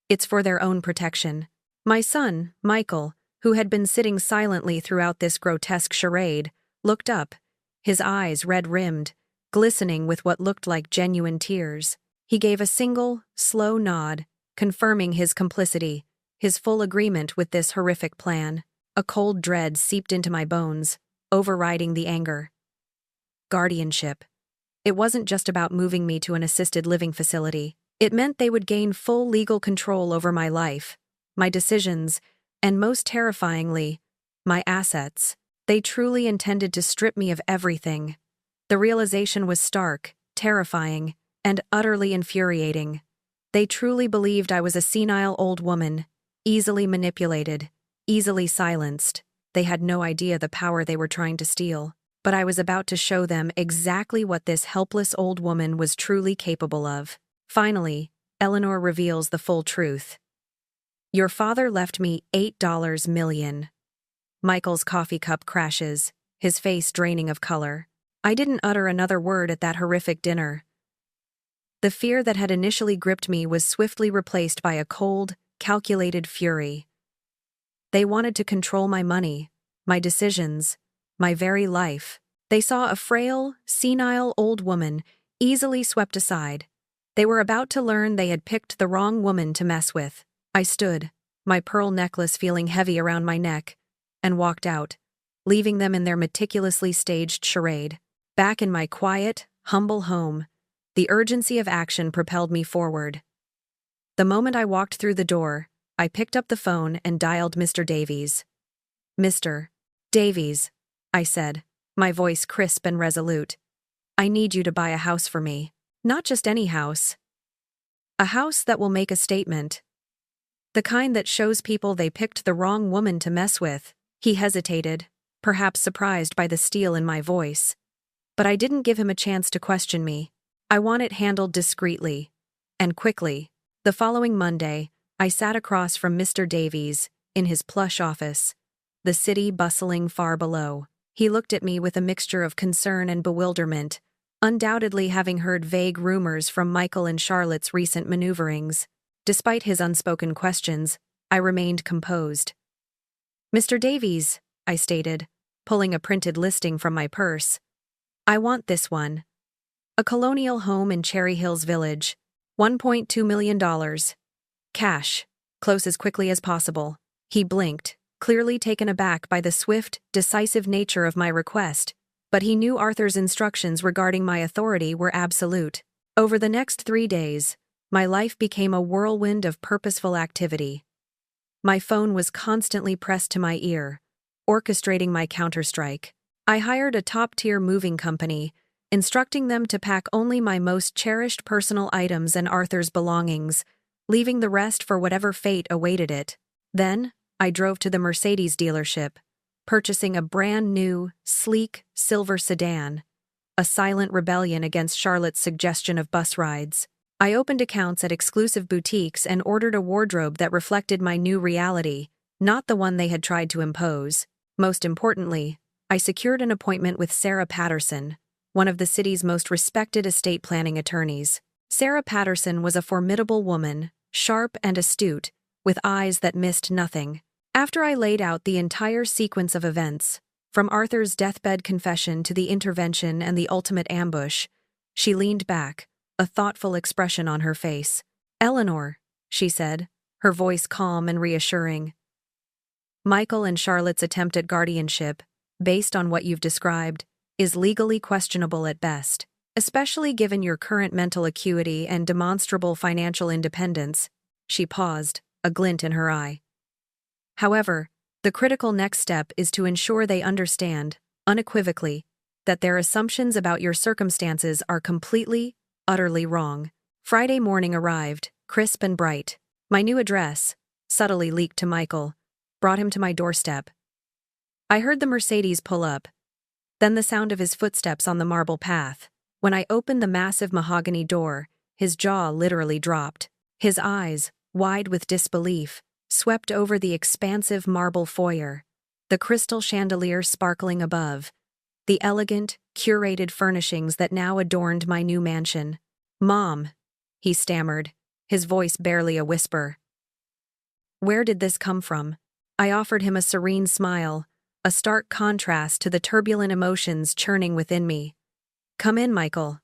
It's for their own protection. My son, Michael, who had been sitting silently throughout this grotesque charade, looked up, his eyes red-rimmed, glistening with what looked like genuine tears. He gave a single, slow nod, confirming his complicity, his full agreement with this horrific plan. A cold dread seeped into my bones, overriding the anger. Guardianship. It wasn't just about moving me to an assisted living facility. It meant they would gain full legal control over my life, my decisions, and most terrifyingly, my assets. They truly intended to strip me of everything. The realization was stark, terrifying, and utterly infuriating. They truly believed I was a senile old woman, easily manipulated, easily silenced. They had no idea the power they were trying to steal. But I was about to show them exactly what this helpless old woman was truly capable of. Finally, Eleanor reveals the full truth. Your father left me $8 million. Michael's coffee cup crashes, his face draining of color. I didn't utter another word at that horrific dinner. The fear that had initially gripped me was swiftly replaced by a cold, calculated fury. They wanted to control my money, my decisions, my very life. They saw a frail, senile old woman, easily swept aside. They were about to learn they had picked the wrong woman to mess with. I stood, my pearl necklace feeling heavy around my neck, and walked out, leaving them in their meticulously staged charade. Back in my quiet, humble home, the urgency of action propelled me forward. The moment I walked through the door, I picked up the phone and dialed Mr. Davies. Mr. Davies, I said, my voice crisp and resolute. I need you to buy a house for me. Not just any house. A house that will make a statement. The kind that shows people they picked the wrong woman to mess with. He hesitated, perhaps surprised by the steel in my voice. But I didn't give him a chance to question me. I want it handled discreetly. And quickly. The following Monday, I sat across from Mr. Davies, in his plush office, the city bustling far below. He looked at me with a mixture of concern and bewilderment, undoubtedly having heard vague rumors from Michael and Charlotte's recent maneuverings. Despite his unspoken questions, I remained composed. Mr. Davies, I stated, pulling a printed listing from my purse. I want this one. A colonial home in Cherry Hills Village. $1.2 million. Cash. Close as quickly as possible. He blinked, clearly taken aback by the swift, decisive nature of my request, but he knew Arthur's instructions regarding my authority were absolute. Over the next 3 days, my life became a whirlwind of purposeful activity. My phone was constantly pressed to my ear, orchestrating my counterstrike. I hired a top-tier moving company, instructing them to pack only my most cherished personal items and Arthur's belongings, leaving the rest for whatever fate awaited it. Then, I drove to the Mercedes dealership, purchasing a brand new, sleek, silver sedan, a silent rebellion against Charlotte's suggestion of bus rides. I opened accounts at exclusive boutiques and ordered a wardrobe that reflected my new reality, not the one they had tried to impose. Most importantly, I secured an appointment with Sarah Patterson, one of the city's most respected estate planning attorneys. Sarah Patterson was a formidable woman, sharp and astute, with eyes that missed nothing. After I laid out the entire sequence of events, from Arthur's deathbed confession to the intervention and the ultimate ambush, she leaned back, a thoughtful expression on her face. "Eleanor," she said, her voice calm and reassuring. "Michael and Charlotte's attempt at guardianship, based on what you've described, is legally questionable at best, especially given your current mental acuity and demonstrable financial independence." She paused, a glint in her eye. "However, the critical next step is to ensure they understand, unequivocally, that their assumptions about your circumstances are completely, utterly wrong." Friday morning arrived, crisp and bright. My new address, subtly leaked to Michael, brought him to my doorstep. I heard the Mercedes pull up, then the sound of his footsteps on the marble path. When I opened the massive mahogany door, his jaw literally dropped. His eyes, wide with disbelief, swept over the expansive marble foyer, the crystal chandelier sparkling above, the elegant, curated furnishings that now adorned my new mansion. "Mom," he stammered, his voice barely a whisper. "Where did this come from?" I offered him a serene smile, a stark contrast to the turbulent emotions churning within me. "Come in, Michael.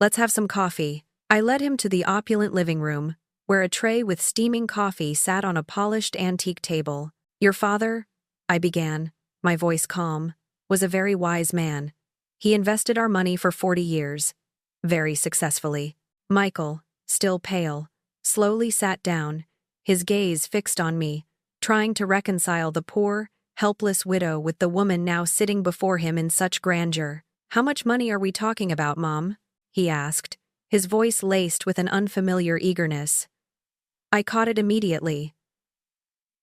Let's have some coffee." I led him to the opulent living room, where a tray with steaming coffee sat on a polished antique table. "Your father," I began, my voice calm, "was a very wise man. He invested our money for 40 years. Very successfully." Michael, still pale, slowly sat down, his gaze fixed on me, trying to reconcile the poor, helpless widow with the woman now sitting before him in such grandeur. "How much money are we talking about, Mom?" he asked, his voice laced with an unfamiliar eagerness. I caught it immediately.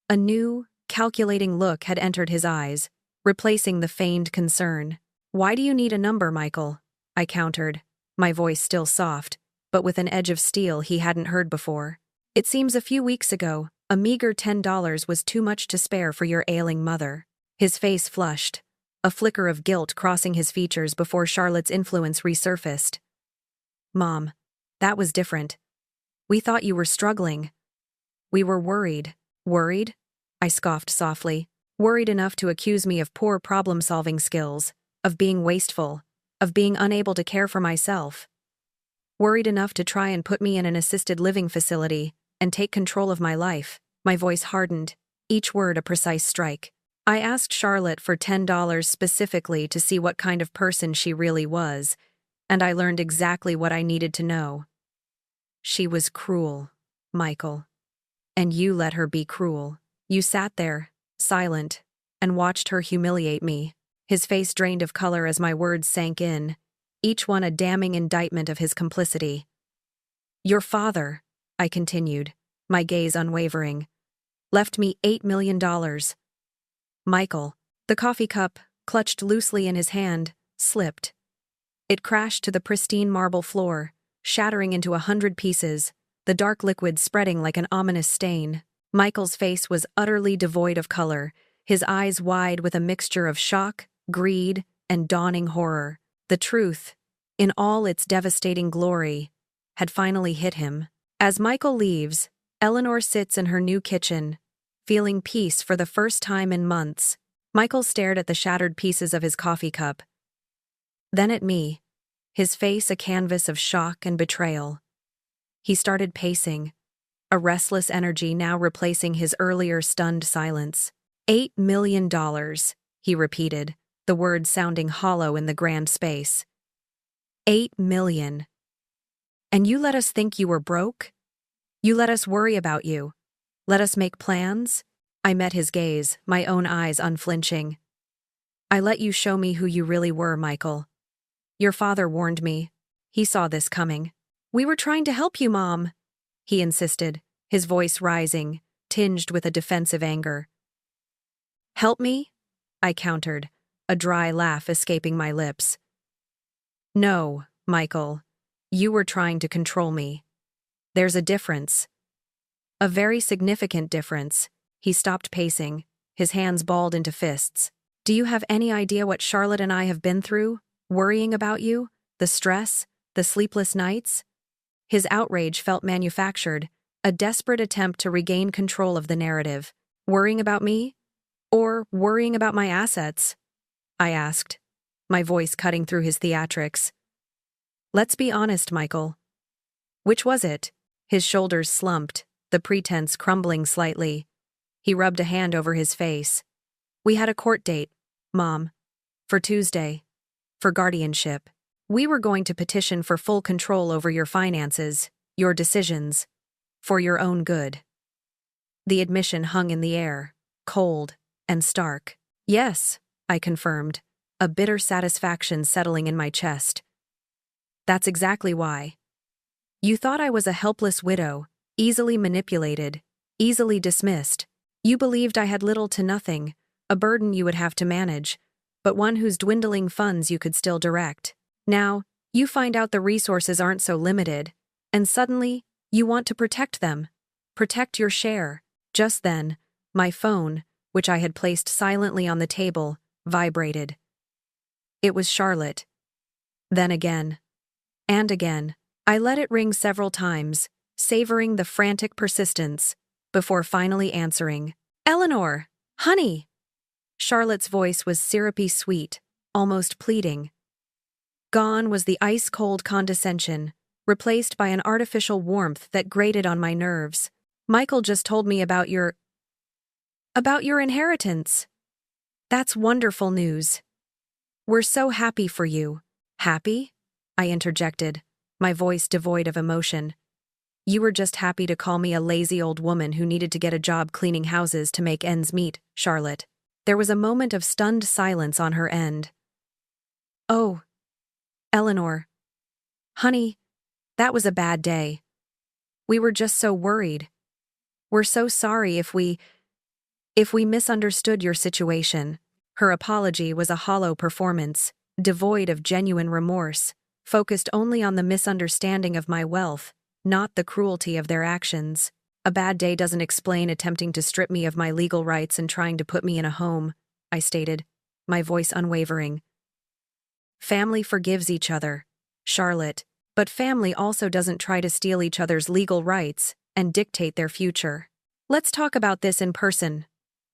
A new, calculating look had entered his eyes, replacing the feigned concern. "Why do you need a number, Michael?" I countered, my voice still soft, but with an edge of steel he hadn't heard before. "It seems a few weeks ago, a meager $10 was too much to spare for your ailing mother." His face flushed, a flicker of guilt crossing his features before Charlotte's influence resurfaced. "Mom, that was different. We thought you were struggling. We were worried." "Worried?" I scoffed softly. "Worried enough to accuse me of poor problem-solving skills, of being wasteful, of being unable to care for myself. Worried enough to try and put me in an assisted living facility and take control of my life." My voice hardened, each word a precise strike. "I asked Charlotte for $10 specifically to see what kind of person she really was, and I learned exactly what I needed to know. She was cruel, Michael. And you let her be cruel. You sat there, silent, and watched her humiliate me." His face drained of color as my words sank in, each one a damning indictment of his complicity. "Your father," I continued, my gaze unwavering, "left me $8 million. Michael." The coffee cup, clutched loosely in his hand, slipped. It crashed to the pristine marble floor, shattering into 100 pieces, the dark liquid spreading like an ominous stain. Michael's face was utterly devoid of color, his eyes wide with a mixture of shock, greed, and dawning horror. The truth, in all its devastating glory, had finally hit him. As Michael leaves, Eleanor sits in her new kitchen, feeling peace for the first time in months. Michael stared at the shattered pieces of his coffee cup, then at me, his face a canvas of shock and betrayal. He started pacing, a restless energy now replacing his earlier stunned silence. $8 million, he repeated, the words sounding hollow in the grand space. 8 million. And you let us think you were broke? You let us worry about you? Let us make plans? I met his gaze, my own eyes unflinching. I let you show me who you really were, Michael. Your father warned me. He saw this coming. We were trying to help you, Mom, he insisted, his voice rising, tinged with a defensive anger. Help me? I countered, a dry laugh escaping my lips. No, Michael. You were trying to control me. There's a difference. A very significant difference. He stopped pacing, his hands balled into fists. Do you have any idea what Charlotte and I have been through? Worrying about you? The stress? The sleepless nights? His outrage felt manufactured, a desperate attempt to regain control of the narrative. Worrying about me? Or worrying about my assets? I asked, my voice cutting through his theatrics. Let's be honest, Michael. Which was it? His shoulders slumped, the pretense crumbling slightly. He rubbed a hand over his face. We had a court date, Mom. For Tuesday. For guardianship. We were going to petition for full control over your finances, your decisions. For your own good. The admission hung in the air, cold and stark. Yes, I confirmed, a bitter satisfaction settling in my chest. That's exactly why. You thought I was a helpless widow, easily manipulated, easily dismissed. You believed I had little to nothing, a burden you would have to manage, but one whose dwindling funds you could still direct. Now, you find out the resources aren't so limited, and suddenly, you want to protect them. Protect your share. Just then, my phone, which I had placed silently on the table, vibrated. It was Charlotte. Then again. And again. I let it ring several times, savoring the frantic persistence, before finally answering. Eleanor! Honey! Charlotte's voice was syrupy sweet, almost pleading. Gone was the ice-cold condescension, replaced by an artificial warmth that grated on my nerves. Michael just told me about your inheritance. That's wonderful news. We're so happy for you. Happy? I interjected, my voice devoid of emotion. You were just happy to call me a lazy old woman who needed to get a job cleaning houses to make ends meet, Charlotte. There was a moment of stunned silence on her end. Oh, Eleanor. Honey, that was a bad day. We were just so worried. We're so sorry if we misunderstood your situation. Her apology was a hollow performance, devoid of genuine remorse, focused only on the misunderstanding of my wealth, not the cruelty of their actions. A bad day doesn't explain attempting to strip me of my legal rights and trying to put me in a home, I stated, my voice unwavering. Family forgives each other, Charlotte, but family also doesn't try to steal each other's legal rights and dictate their future. Let's talk about this in person,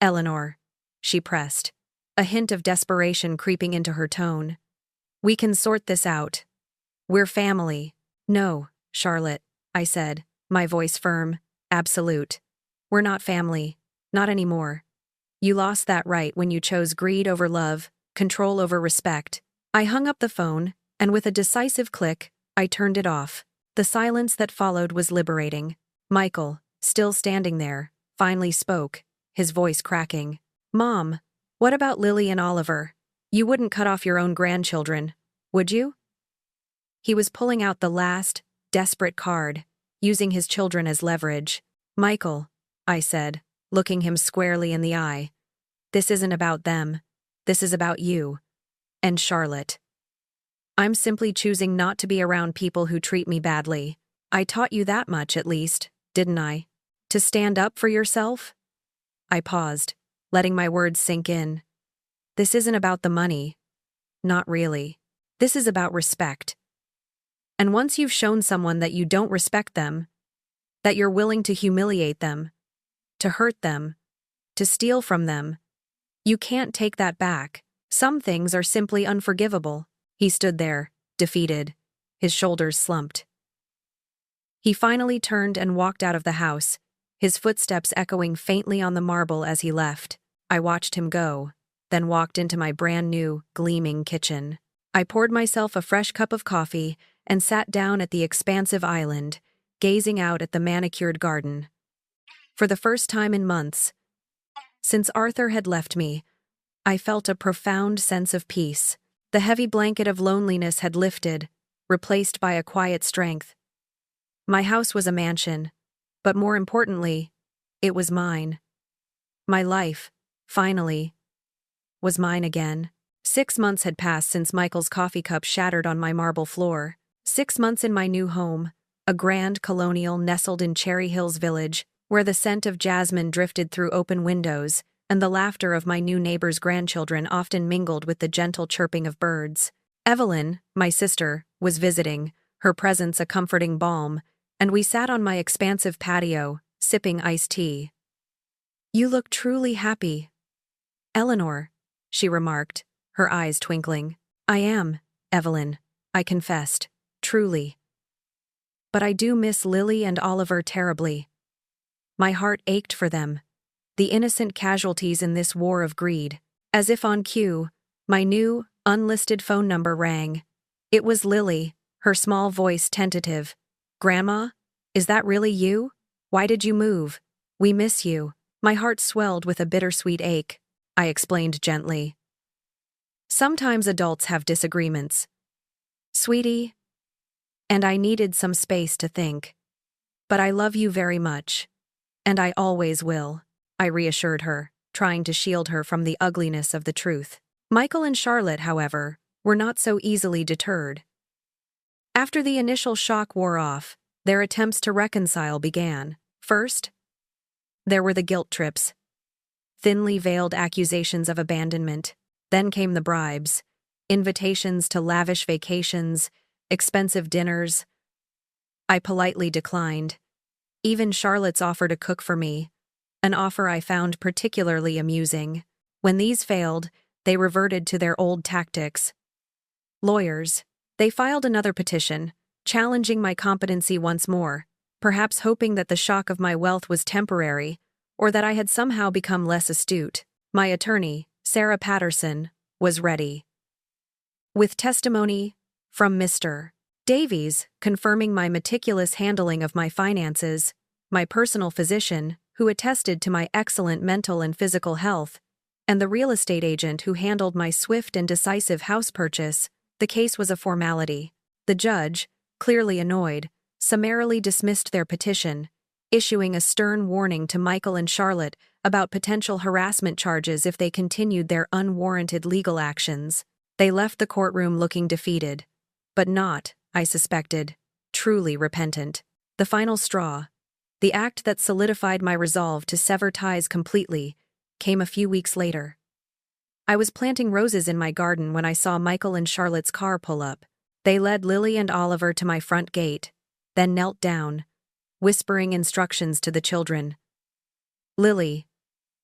Eleanor, she pressed, a hint of desperation creeping into her tone. We can sort this out. We're family. No, Charlotte, I said, my voice firm, absolute. We're not family. Not anymore. You lost that right when you chose greed over love, control over respect. I hung up the phone, and with a decisive click, I turned it off. The silence that followed was liberating. Michael, still standing there, finally spoke, his voice cracking. Mom, what about Lily and Oliver? You wouldn't cut off your own grandchildren, would you? He was pulling out the last, desperate card, using his children as leverage. Michael, I said, looking him squarely in the eye. This isn't about them. This is about you. And Charlotte. I'm simply choosing not to be around people who treat me badly. I taught you that much, at least, didn't I? To stand up for yourself? I paused, letting my words sink in. This isn't about the money. Not really. This is about respect. And once you've shown someone that you don't respect them, that you're willing to humiliate them, to hurt them, to steal from them, you can't take that back. Some things are simply unforgivable. He stood there, defeated, his shoulders slumped. He finally turned and walked out of the house, his footsteps echoing faintly on the marble as he left. I watched him go, then walked into my brand-new, gleaming kitchen. I poured myself a fresh cup of coffee and sat down at the expansive island, gazing out at the manicured garden. For the first time in months, since Arthur had left me, I felt a profound sense of peace. The heavy blanket of loneliness had lifted, replaced by a quiet strength. My house was a mansion, but more importantly, it was mine. My life, finally, was mine again. 6 months had passed since Michael's coffee cup shattered on my marble floor. 6 months in my new home, a grand colonial nestled in Cherry Hills Village, where the scent of jasmine drifted through open windows, and the laughter of my new neighbor's grandchildren often mingled with the gentle chirping of birds. Evelyn, my sister, was visiting, her presence a comforting balm, and we sat on my expansive patio, sipping iced tea. "You look truly happy, Eleanor," she remarked, her eyes twinkling. "I am, Evelyn," I confessed, truly. "But I do miss Lily and Oliver terribly." My heart ached for them, the innocent casualties in this war of greed. As if on cue, my new, unlisted phone number rang. It was Lily, her small voice tentative. "Grandma? Is that really you? Why did you move? We miss you." My heart swelled with a bittersweet ache. I explained gently. "Sometimes adults have disagreements, sweetie, and I needed some space to think. But I love you very much, and I always will," I reassured her, trying to shield her from the ugliness of the truth. Michael and Charlotte, however, were not so easily deterred. After the initial shock wore off, their attempts to reconcile began. First, there were the guilt trips, thinly veiled accusations of abandonment. Then came the bribes, invitations to lavish vacations, expensive dinners. I politely declined. Even Charlotte's offer to cook for me, an offer I found particularly amusing. When these failed, they reverted to their old tactics. Lawyers. They filed another petition, challenging my competency once more, perhaps hoping that the shock of my wealth was temporary, or that I had somehow become less astute. My attorney, Sarah Patterson, was ready. With testimony from Mr. Davies confirming my meticulous handling of my finances, my personal physician, who attested to my excellent mental and physical health, and the real estate agent who handled my swift and decisive house purchase, the case was a formality. The judge, clearly annoyed, summarily dismissed their petition, issuing a stern warning to Michael and Charlotte about potential harassment charges if they continued their unwarranted legal actions. They left the courtroom looking defeated, but not, I suspected, truly repentant. The final straw, the act that solidified my resolve to sever ties completely, came a few weeks later. I was planting roses in my garden when I saw Michael and Charlotte's car pull up. They led Lily and Oliver to my front gate, then knelt down, whispering instructions to the children. Lily,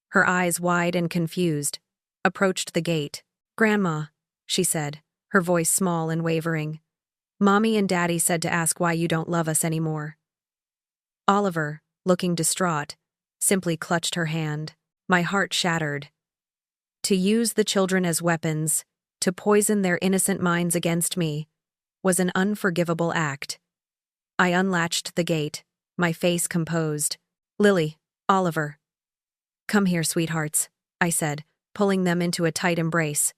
her eyes wide and confused, approached the gate. "Grandma," she said, her voice small and wavering. "Mommy and Daddy said to ask why you don't love us anymore." Oliver, looking distraught, simply clutched her hand. My heart shattered. To use the children as weapons, to poison their innocent minds against me, was an unforgivable act. I unlatched the gate, my face composed. "Lily, Oliver. Come here, sweethearts," I said, pulling them into a tight embrace.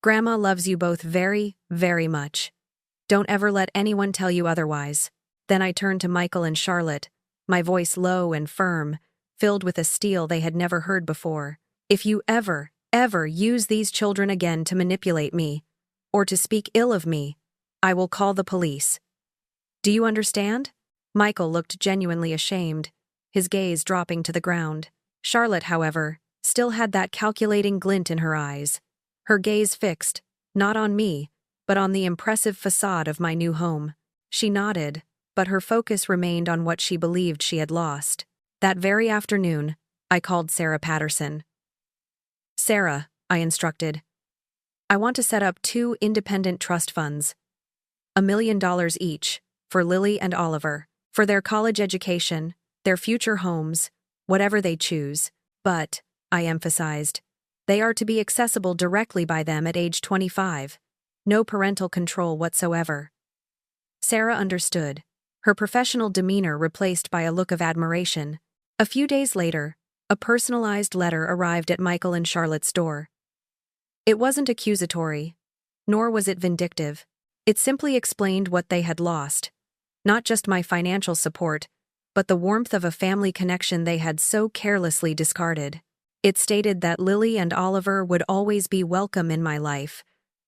"Grandma loves you both very, very much. Don't ever let anyone tell you otherwise." Then I turned to Michael and Charlotte, my voice low and firm, filled with a steel they had never heard before. "If you ever use these children again to manipulate me, or to speak ill of me, I will call the police. Do you understand?" Michael looked genuinely ashamed, his gaze dropping to the ground. Charlotte, however, still had that calculating glint in her eyes, her gaze fixed, not on me, but on the impressive facade of my new home. She nodded, but her focus remained on what she believed she had lost. That very afternoon, I called Sarah Patterson. "Sarah," I instructed, "I want to set up 2 independent trust funds, $1 million each, for Lily and Oliver, for their college education, their future homes, whatever they choose. But," I emphasized, "they are to be accessible directly by them at age 25. No parental control whatsoever." Sarah understood, her professional demeanor replaced by a look of admiration. A few days later, a personalized letter arrived at Michael and Charlotte's door. It wasn't accusatory, nor was it vindictive. It simply explained what they had lost, not just my financial support, but the warmth of a family connection they had so carelessly discarded. It stated that Lily and Oliver would always be welcome in my life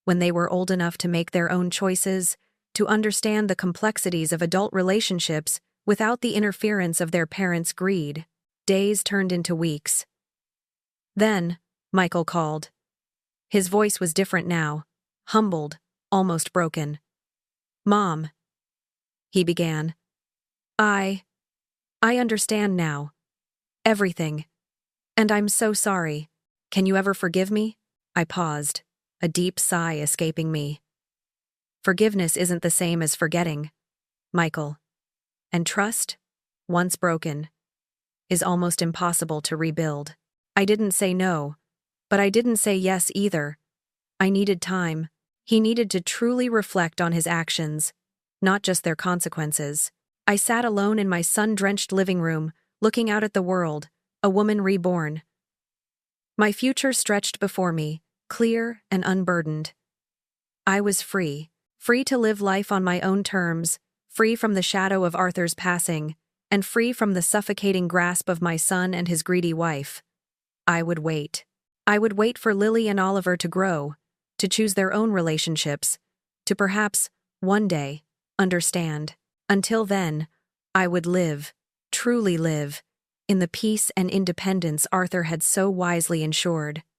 when they were old enough to make their own choices, to understand the complexities of adult relationships without the interference of their parents' greed. Days turned into weeks. Then, Michael called. His voice was different now, humbled, almost broken. "Mom," he began. I understand now. Everything. And I'm so sorry. Can you ever forgive me?" I paused, a deep sigh escaping me. Forgiveness isn't the same as forgetting, Michael. And trust, once broken, is almost impossible to rebuild. I didn't say no, but I didn't say yes either. I needed time. He needed to truly reflect on his actions, not just their consequences. I sat alone in my sun-drenched living room, looking out at the world, a woman reborn. My future stretched before me, clear and unburdened. I was free to live life on my own terms, free from the shadow of Arthur's passing, and free from the suffocating grasp of my son and his greedy wife. I would wait. I would wait for Lily and Oliver to grow, to choose their own relationships, to perhaps, one day, understand. Until then, I would live, truly live, in the peace and independence Arthur had so wisely ensured.